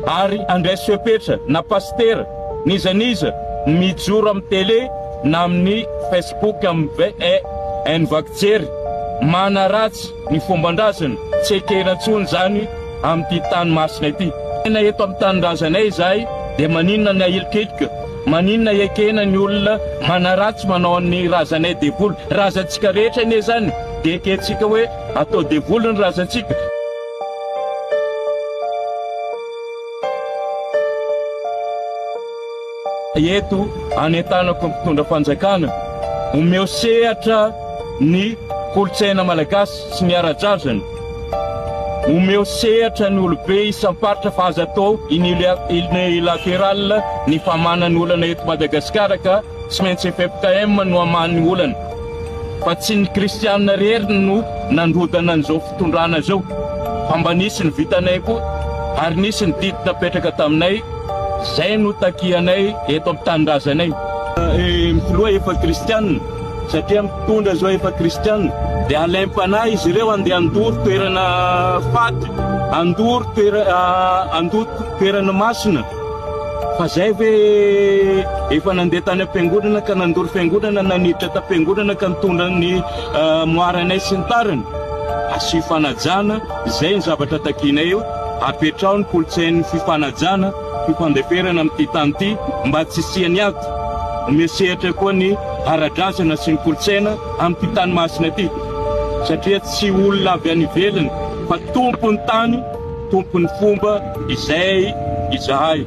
ary andresy fepetra na pasitera nizaniza mijoro amin'ny tele na amin'ny Facebook amin'ny vakjery manaratsy ny fombandrazana tsy ekerantsony zany amin'ny tany masina ity. Na eto amin'ny tanindrazanay zahay dia maninona ny ahilikilika, maninona ekena ny olona manaratsy manao ny razanay devoly. Razantsika rehetra ane zany dia ekentsika hoe atao devoly ny razantsika. Eto anentanako mpitondra fanjakana omeo sehatra ny kolotsaina malagasy sy ny ara-drazana, omeo sehatra ny olobe isamparitra fa aza atao unilatéral ny famanany olana eto Madagasikara ka tsy maintsy FFKM no amany olana fa tsy ny kristianina rery no nandrodana an'izao fitondrana zao. Fa mba nisy ny vitanay koa ary nisy ny didina petraka taminay, zay no takianay eto amin'ny tanindrazanay. Mifiloha efa kristianina satria mitondra zao efa kristianina dia alaim-panahy izy ireo andeha andoro toerana faty, andoro toerana masina. Fa zay ve efa nandeha tany am-piangonana ka nandoro fiangonana, naniditra tam-piangonana ka nitondra ny moaranay sy ny tariny. Asy fanajana, zay ny zavatra takianay eo, apetrao ny kolotsain'ny fifanajana, fifandeferana amin'ity tany ity mba tsy hisiany ato. Omesehatra koa ny ara-drazana sy ny kolotsaina amin'ity tany masina ity, satria tsy olona avy any ivelany fa tompony tany, tompony fomba izay izahay.